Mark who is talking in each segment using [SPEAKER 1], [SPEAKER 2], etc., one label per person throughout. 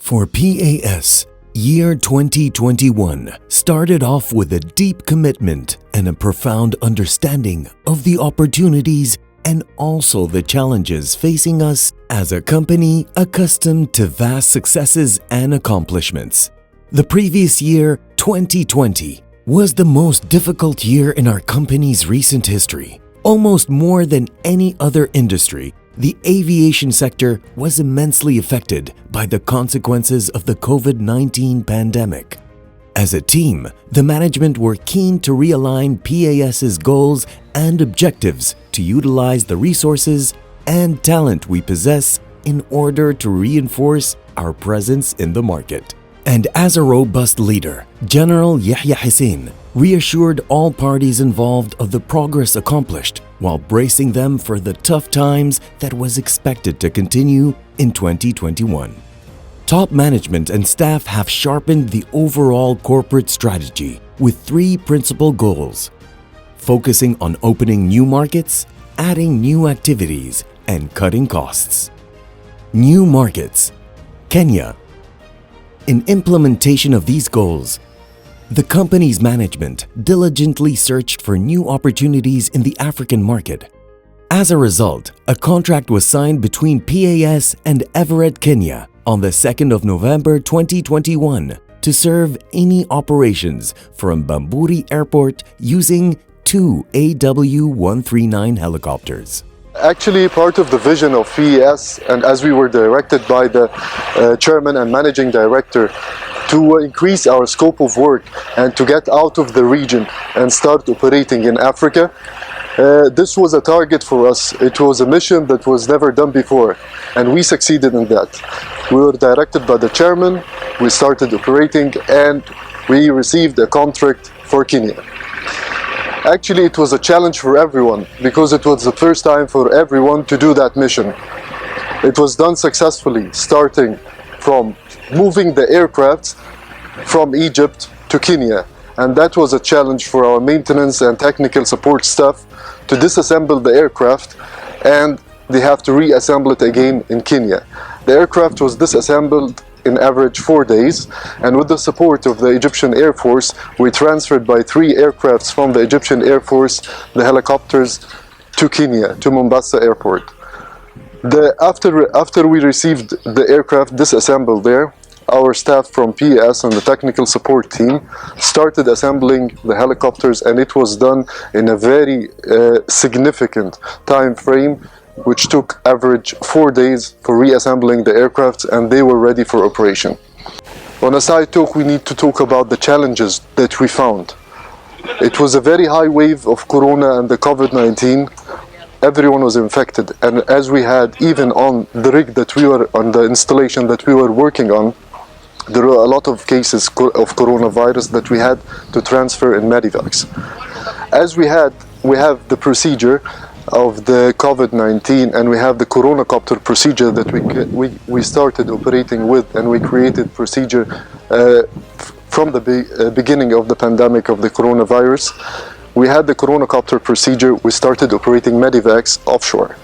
[SPEAKER 1] For PAS, year 2021 started off with a deep commitment and a profound understanding of the opportunities and also the challenges facing us as a company accustomed to vast successes and accomplishments. The previous year, 2020, was the most difficult year in our company's recent history. Almost more than any other industry, the aviation sector was immensely affected by the consequences of the COVID-19 pandemic. As a team, the management were keen to realign PAS's goals and objectives to utilize the resources and talent we possess in order to reinforce our presence in the market. And as a robust leader, General Yahya Hussein reassured all parties involved of the progress accomplished while bracing them for the tough times that was expected to continue in 2021. Top management and staff have sharpened the overall corporate strategy with three principal goals: focusing on opening new markets, adding new activities, and cutting costs. New markets. Kenya. In implementation of these goals, the company's management diligently searched for new opportunities in the African market. As a result, a contract was signed between PAS and Everett, Kenya on the 2nd of November 2021 to serve any operations from Bamburi Airport using two AW139 helicopters.
[SPEAKER 2] Actually, part of the vision of PAS, and as we were directed by the chairman and managing director, to increase our scope of work and to get out of the region and start operating in Africa. This was a target for us. It was a mission that was never done before, and we succeeded in that. We were directed by the chairman, we started operating, and we received a contract for Kenya. Actually, it was a challenge for everyone because it was the first time for everyone to do that mission. It was done successfully, starting from moving the aircraft from Egypt to Kenya, and that was a challenge for our maintenance and technical support staff to disassemble the aircraft, and they have to reassemble it again in Kenya. The aircraft was disassembled in average 4 days, and with the support of the Egyptian Air Force, we transferred by 3 aircrafts from the Egyptian Air Force the helicopters to Kenya, to Mombasa Airport. After we received the aircraft disassembled there, our staff from PAS and the technical support team started assembling the helicopters, and it was done in a very significant time frame, which took average 4 days for reassembling the aircraft, and they were ready for operation. On a side talk, we need to talk about the challenges that we found. It was a very high wave of Corona and the COVID-19. Everyone was infected, and as we had, even on the rig that we were on, the installation that we were working on, there were a lot of cases of coronavirus that we had to transfer in Medivacs. As we have the procedure of the COVID-19, and we have the Coronacopter procedure that we started operating with, and we created procedure from the beginning of the pandemic of the coronavirus. We had the Coronacopter procedure, we started operating Medivacs offshore.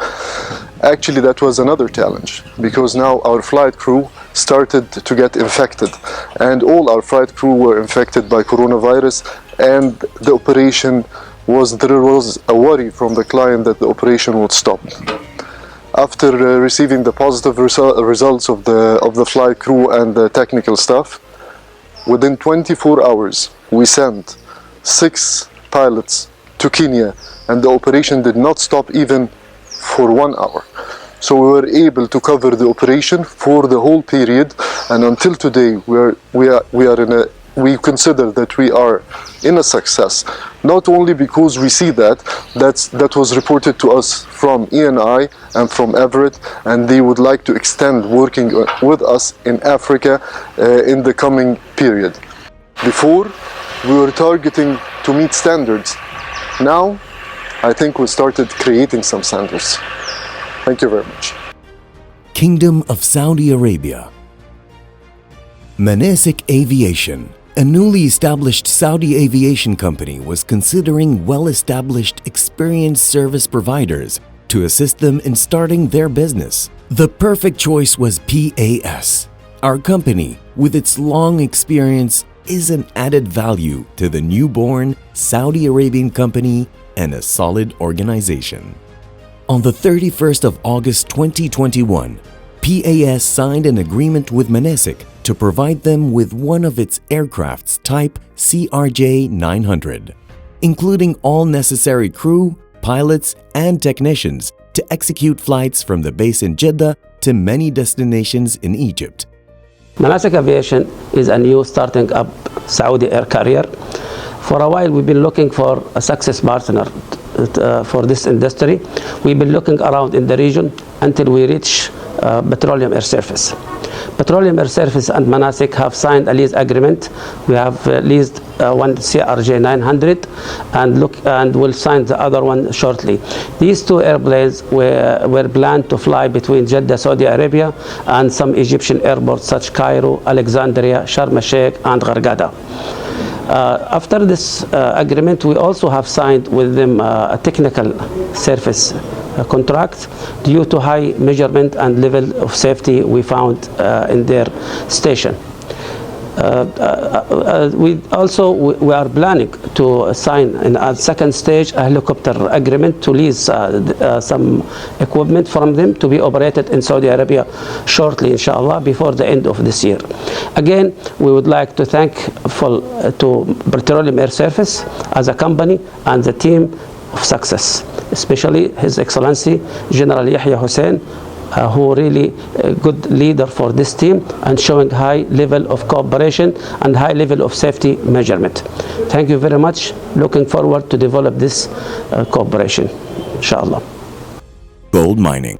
[SPEAKER 2] Actually, that was another challenge, because now our flight crew started to get infected, and all our flight crew were infected by coronavirus, and the operation there was a worry from the client that the operation would stop. After receiving the positive results of the flight crew and the technical staff, within 24 hours we sent 6 pilots to Kenya, and the operation did not stop even for 1 hour. So we were able to cover the operation for the whole period, and until today we are in a we consider that we are in a success, not only because we see that was reported to us from ENI and from Everett, and they would like to extend working with us in Africa in the coming period. Before, we were targeting to meet standards. Now, I think we started creating some standards. Thank you very much.
[SPEAKER 1] Kingdom of Saudi Arabia. Manasik Aviation, a newly established Saudi aviation company, was considering well-established, experienced service providers to assist them in starting their business. The perfect choice was PAS. Our company, with its long experience, is an added value to the newborn Saudi Arabian company and a solid organization. On the 31st of August 2021, PAS signed an agreement with Manasik to provide them with one of its aircrafts type CRJ-900, including all necessary crew, pilots, and technicians to execute flights from the base in Jeddah to many destinations in Egypt.
[SPEAKER 3] Manasik Aviation is a new starting up Saudi air carrier. For a while, we've been looking for a success partner for this industry. We've been looking around in the region until we reach Petroleum Air Service. Petroleum Air Service and Manasik have signed a lease agreement. We have leased one CRJ-900 and will sign the other one shortly. These two airplanes were planned to fly between Jeddah, Saudi Arabia, and some Egyptian airports such as Cairo, Alexandria, Sharm el-Sheikh, and Ghargada. After this agreement, we also have signed with them a technical service contract due to high measurement and level of safety we found in their station. We are planning to sign in a second stage a helicopter agreement to lease some equipment from them to be operated in Saudi Arabia shortly, inshallah, before the end of this year. Again, we would like to thank to Petroleum Air Service as a company and the team of success, especially His Excellency General Yahya Hussein, who really a good leader for this team and showing high level of cooperation and high level of safety measurement. Thank you very much. Looking forward to develop this cooperation, inshallah.
[SPEAKER 1] Gold mining.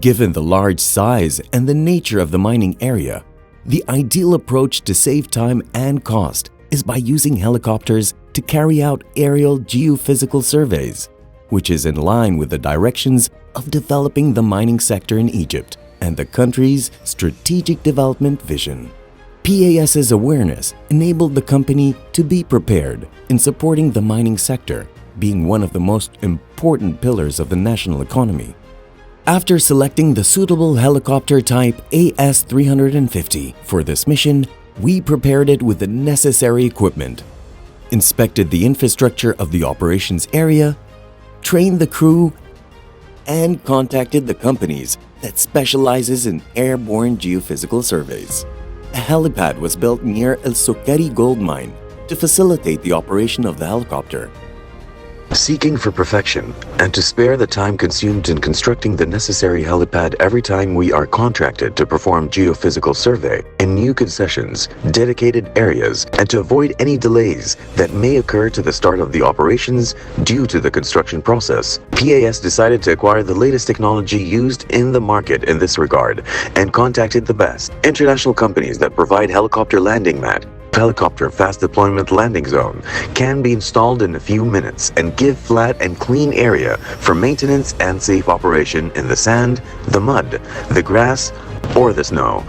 [SPEAKER 1] Given the large size and the nature of the mining area, the ideal approach to save time and cost is by using helicopters to carry out aerial geophysical surveys, which is in line with the directions of developing the mining sector in Egypt and the country's strategic development vision. PAS's awareness enabled the company to be prepared in supporting the mining sector, being one of the most important pillars of the national economy. After selecting the suitable helicopter type AS-350 for this mission, we prepared it with the necessary equipment, inspected the infrastructure of the operations area, trained the crew, and contacted the companies that specializes in airborne geophysical surveys. A helipad was built near El Sukkari gold mine to facilitate the operation of the helicopter.
[SPEAKER 4] Seeking for perfection and to spare the time consumed in constructing the necessary helipad every time we are contracted to perform geophysical survey in new concessions, dedicated areas, and to avoid any delays that may occur to the start of the operations due to the construction process, PAS decided to acquire the latest technology used in the market in this regard and contacted the best international companies that provide helicopter landing mat. Helicopter fast deployment landing zone can be installed in a few minutes and give flat and clean area for maintenance and safe operation in the sand, the mud, the grass, or the snow.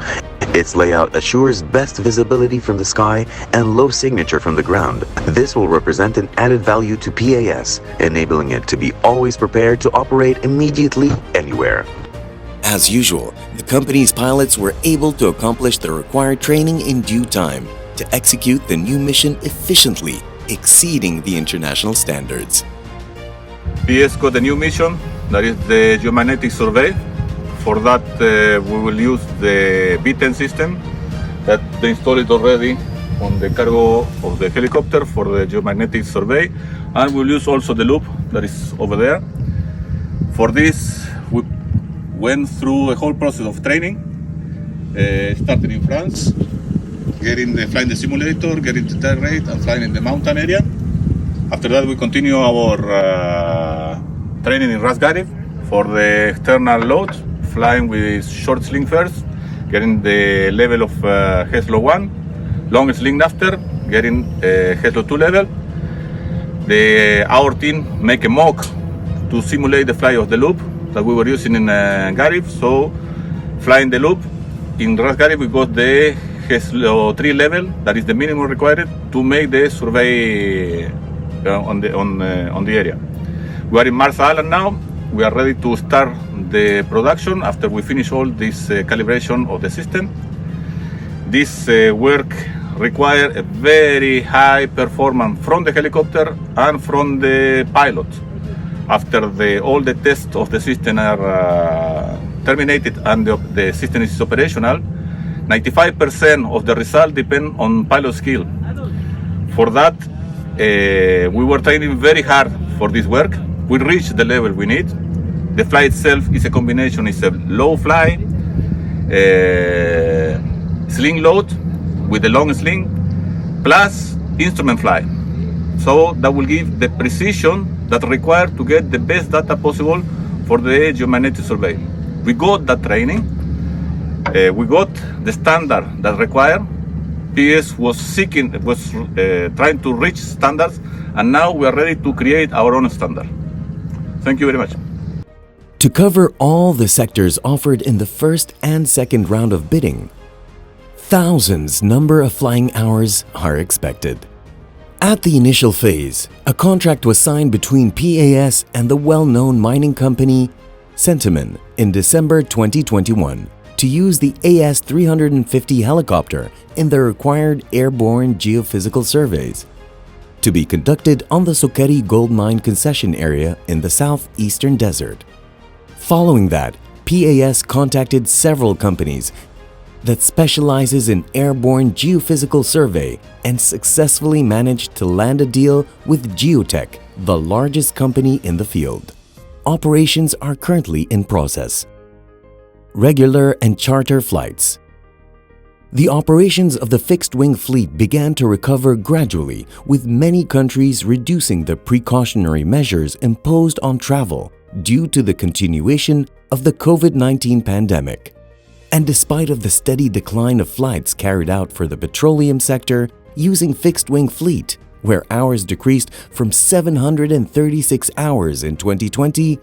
[SPEAKER 4] Its layout assures best visibility from the sky and low signature from the ground. This will represent an added value to PAS, enabling it to be always prepared to operate immediately anywhere.
[SPEAKER 1] As usual, the company's pilots were able to accomplish the required training in due time to execute the new mission efficiently, exceeding the international standards.
[SPEAKER 5] PAS got a new mission, that is the geomagnetic survey. For that, we will use the B10 system that they installed already on the cargo of the helicopter for the geomagnetic survey, and we'll use also the loop that is over there. For this, we went through a whole process of training, starting in France. flying the simulator, getting the turn rate, and flying in the mountain area. After that, we continue our training in Ras Garib for the external load, flying with short sling first, getting the level of Heslo 1, long sling after, getting Heslo 2 level. Our team make a mock to simulate the fly of the loop that we were using in Garib. So, flying the loop in Ras Garib, we got the Heslo 3 level, that is the minimum required to make the survey on the area. We are in Marsa Alam now. We are ready to start the production after we finish all this calibration of the system. This work requires a very high performance from the helicopter and from the pilot. After all the tests of the system are terminated and the system is operational, 95% of the result depend on pilot skill. For that, we were training very hard for this work. We reached the level we need. The fly itself is a combination, it's a low fly, sling load with a long sling, plus instrument fly. So that will give the precision that required to get the best data possible for the geomagnetic survey. We got that training. We got the standard that required. PS was trying to reach standards, and now we are ready to create our own standard. Thank you very much.
[SPEAKER 1] To cover all the sectors offered in the first and second round of bidding, thousands number of flying hours are expected. At the initial phase, a contract was signed between PAS and the well-known mining company Centamin in December 2021 to use the AS-350 helicopter in the required airborne geophysical surveys to be conducted on the Sukari gold mine concession area in the southeastern desert. Following that, PAS contacted several companies that specializes in airborne geophysical survey and successfully managed to land a deal with Geotech, the largest company in the field. Operations are currently in process. Regular and charter flights. The operations of the fixed-wing fleet began to recover gradually, with many countries reducing the precautionary measures imposed on travel due to the continuation of the COVID-19 pandemic. And despite of the steady decline of flights carried out for the petroleum sector using fixed-wing fleet, where hours decreased from 736 hours in 2020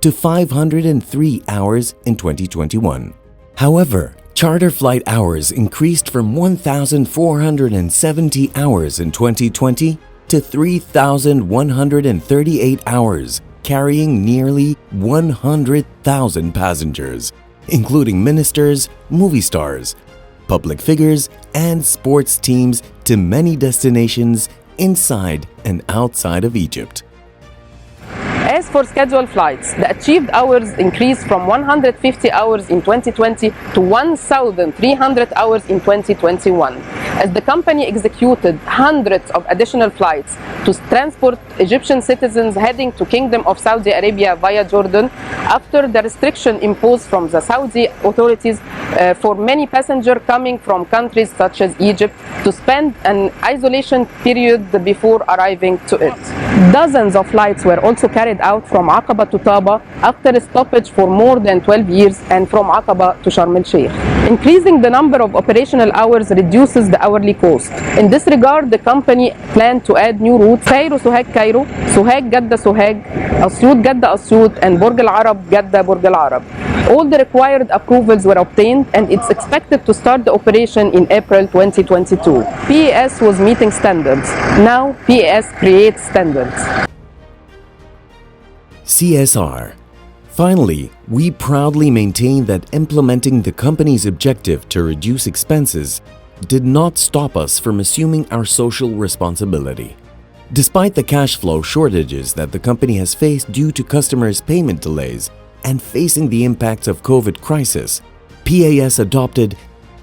[SPEAKER 1] to 503 hours in 2021. However, charter flight hours increased from 1,470 hours in 2020 to 3,138 hours, carrying nearly 100,000 passengers, including ministers, movie stars, public figures, and sports teams to many destinations inside and outside of Egypt.
[SPEAKER 6] As for scheduled flights, the achieved hours increased from 150 hours in 2020 to 1,300 hours in 2021, as the company executed hundreds of additional flights to transport Egyptian citizens heading to Kingdom of Saudi Arabia via Jordan after the restriction imposed from the Saudi authorities for many passengers coming from countries such as Egypt to spend an isolation period before arriving to it. Dozens of flights were also carried out from Aqaba to Taba after a stoppage for more than 12 years, and from Aqaba to Sharm el-Sheikh. Increasing the number of operational hours reduces the hourly cost. In this regard, the company planned to add new routes: Cairo Suhag Cairo, Suhag Gadda Suhag, Asyut Gadda Asyut, and Burj Al Arab Gadda Burj Al Arab. All the required approvals were obtained, and it's expected to start the operation in April 2022. PAS was meeting standards. Now PAS creates standards.
[SPEAKER 1] CSR. Finally, we proudly maintain that implementing the company's objective to reduce expenses did not stop us from assuming our social responsibility. Despite the cash flow shortages that the company has faced due to customers' payment delays and facing the impacts of COVID crisis, PAS adopted,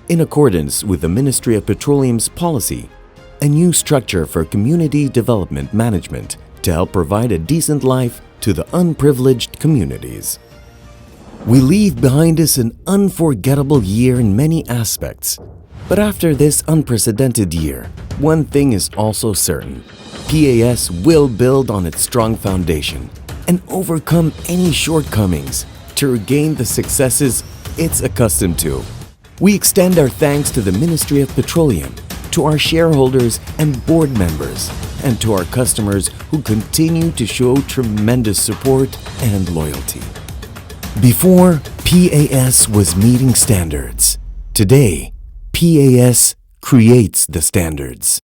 [SPEAKER 1] in accordance with the Ministry of Petroleum's policy, a new structure for community development management to help provide a decent life to the unprivileged communities. We leave behind us an unforgettable year in many aspects, But after this unprecedented year, one thing is also certain. PAS will build on its strong foundation and overcome any shortcomings to regain the successes it's accustomed to. We extend our thanks to the Ministry of Petroleum, to our shareholders and board members, and to our customers who continue to show tremendous support and loyalty. Before, PAS was meeting standards. Today, PAS creates the standards.